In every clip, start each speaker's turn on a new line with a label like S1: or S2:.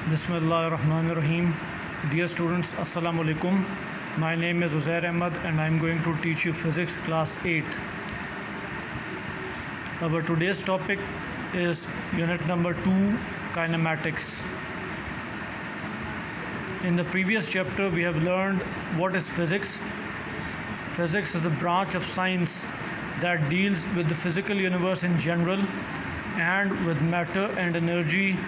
S1: Bismillahirrahmanirrahim. Dear students, Assalamu alaikum. My name is Uzair Ahmad and I am going to teach you physics class 8th. Our today's topic is unit number 2, kinematics. In the previous chapter we have learned what is physics. Physics is a branch of science that deals with the physical universe in general and with matter and energy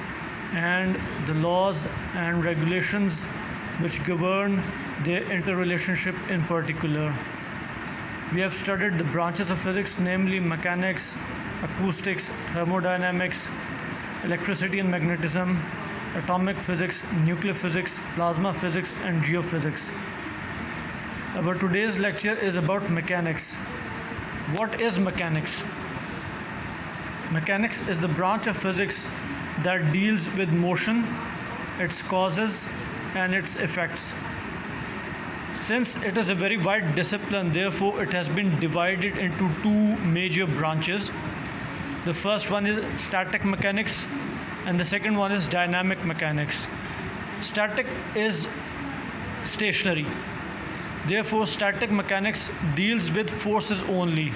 S1: and the laws and regulations which govern their interrelationship in particular. We have studied the branches of physics, namely mechanics, acoustics, thermodynamics, electricity and magnetism, atomic physics, nuclear physics, plasma physics, and geophysics. Our today's lecture is about mechanics. What is mechanics? Mechanics is the branch of physics that deals with motion, its causes, and its effects. Since it is a very wide discipline, therefore it has been divided into two major branches. The first one is static mechanics and the second one is dynamic mechanics. Static is stationary. Therefore, static mechanics deals with forces only.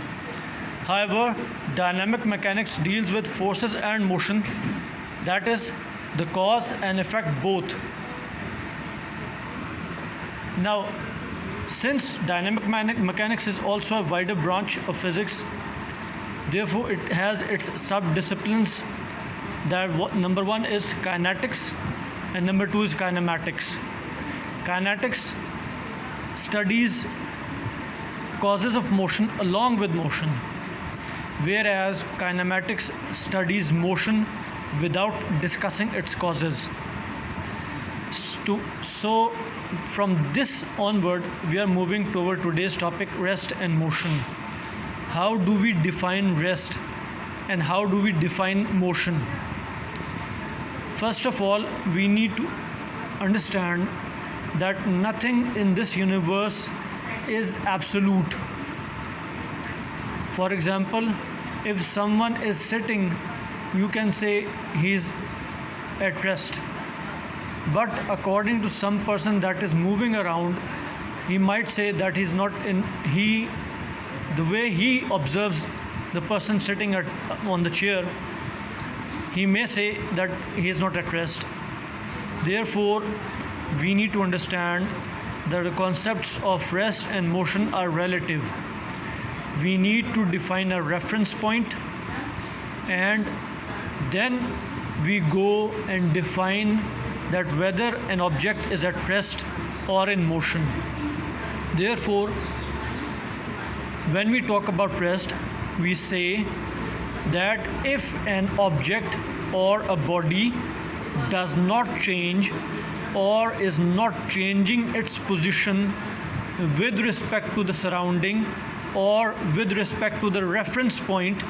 S1: However, dynamic mechanics deals with forces and motion, that is, the cause and effect both. Now, since dynamic mechanics is also a wider branch of physics, therefore it has its sub-disciplines. Number one is kinetics and number two is kinematics. Kinetics studies causes of motion along with motion, whereas kinematics studies motion without discussing its causes. So from this onward we are moving toward today's topic, rest and motion. How do we define rest and how do we define motion? First of all, we need to understand that nothing in this universe is absolute. For example, if someone is sitting, you can say he is at rest. But according to some person that is moving around, he might say that he's not in. The way he observes the person sitting on the chair, he may say that he is not at rest. Therefore, we need to understand that the concepts of rest and motion are relative. We need to define a reference point and then we go and define that whether an object is at rest or in motion. Therefore, when we talk about rest, we say that if an object or a body does not change or is not changing its position with respect to the surrounding or with respect to the reference point,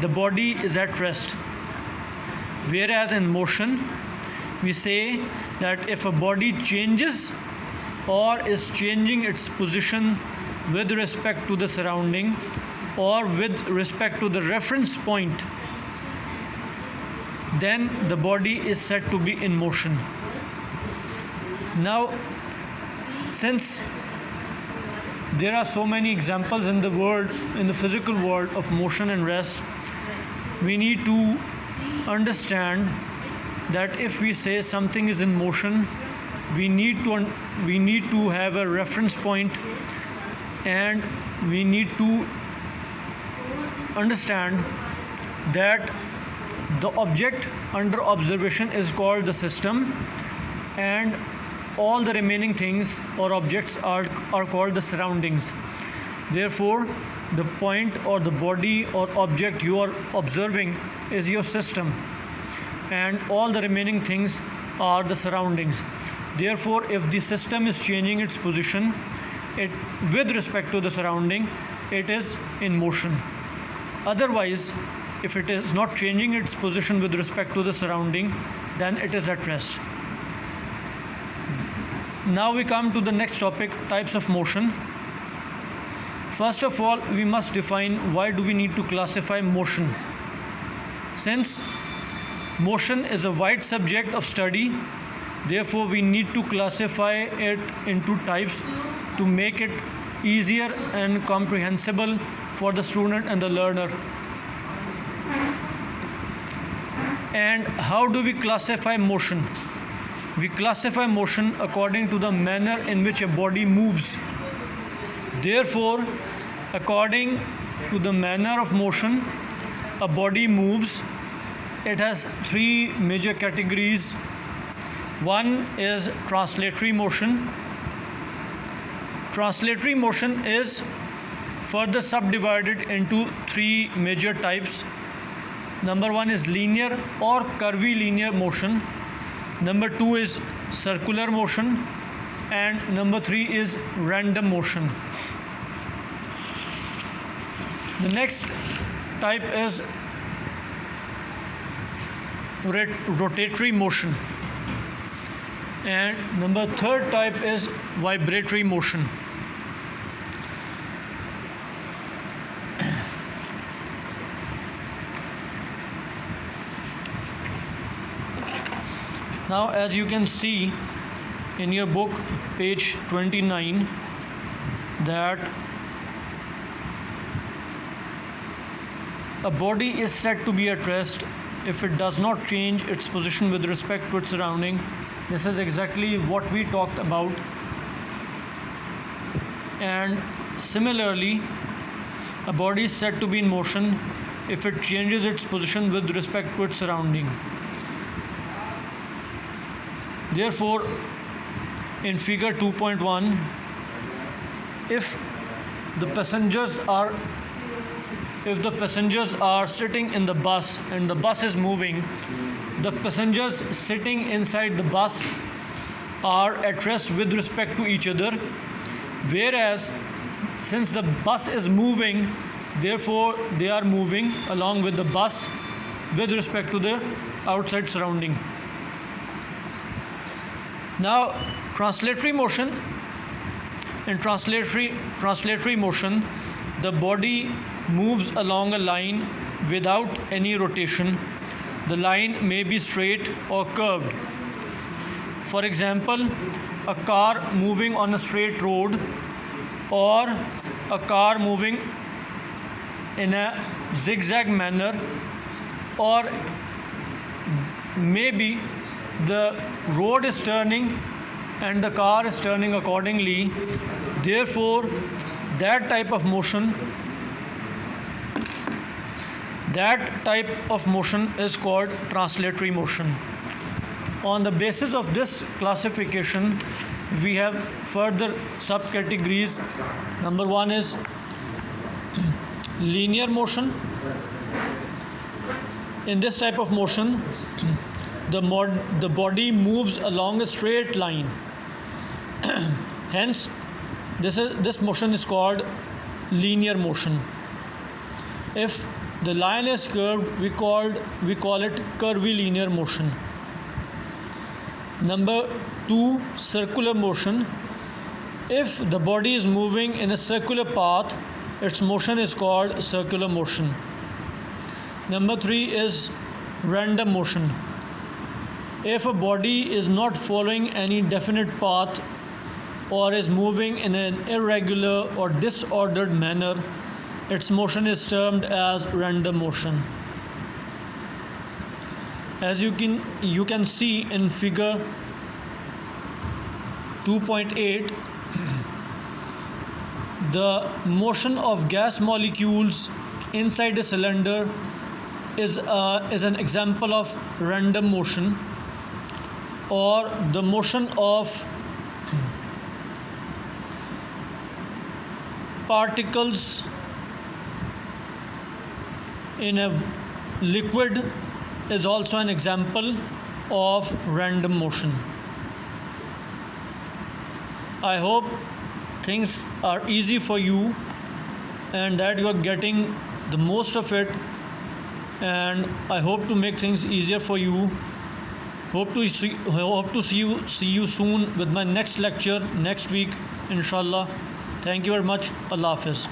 S1: the body is at rest. Whereas in motion, we say that if a body changes or is changing its position with respect to the surrounding or with respect to the reference point, then the body is said to be in motion. Now, since there are so many examples in the world, in the physical world, of motion and rest, we need to understand that if we say something is in motion, we need to have a reference point and we need to understand that the object under observation is called the system and all the remaining things or objects are called the surroundings. Therefore, the point or the body or object you are observing is your system and all the remaining things are the surroundings. Therefore, if the system is changing its position with respect to the surrounding, it is in motion. Otherwise, if it is not changing its position with respect to the surrounding, then it is at rest. Now we come to the next topic, types of motion. First of all, we must define why do we need to classify motion. Since Motion is a wide subject of study, therefore, we need to classify it into types to make it easier and comprehensible for the student and the learner. And how do we classify motion? We classify motion according to the manner in which a body moves. Therefore, according to the manner of motion a body moves, it has three major categories. One is translatory motion. Translatory motion is further subdivided into three major types. Number one is linear or curvilinear motion. Number two is circular motion. And number three is random motion. The next type is rotatory motion. And number third type is vibratory motion. Now, as you can see in your book, page 29, that a body is said to be at rest if it does not change its position with respect to its surrounding. This is exactly what we talked about. And similarly, a body is said to be in motion if it changes its position with respect to its surrounding. Therefore, in figure 2.1, if the passengers are sitting in the bus and the bus is moving, the passengers sitting inside the bus are at rest with respect to each other, whereas since the bus is moving, therefore they are moving along with the bus with respect to the outside surrounding. Now, translatory motion. In translatory motion, the body moves along a line without any rotation. The line may be straight or curved. For example, a car moving on a straight road, or a car moving in a zigzag manner, or maybe the road is turning and the car is turning accordingly. Therefore, that type of motion is called translatory motion. On the basis of this classification, we have further subcategories. Number one is linear motion. In this type of motion, the body moves along a straight line. Hence, this motion is called linear motion. If the line is curved, we call it curvilinear motion. Number two, circular motion. If the body is moving in a circular path, its motion is called circular motion. Number three is random motion. If a body is not following any definite path or is moving in an irregular or disordered manner, its motion is termed as random motion. As you can see in figure 2.8, the motion of gas molecules inside a cylinder is an example of random motion, or the motion of particles in a liquid is also an example of random motion. I hope things are easy for you and that you are getting the most of it, and I hope to make things easier for you. Hope to see you soon with my next lecture next week, inshallah. Thank you very much. Allah Hafiz.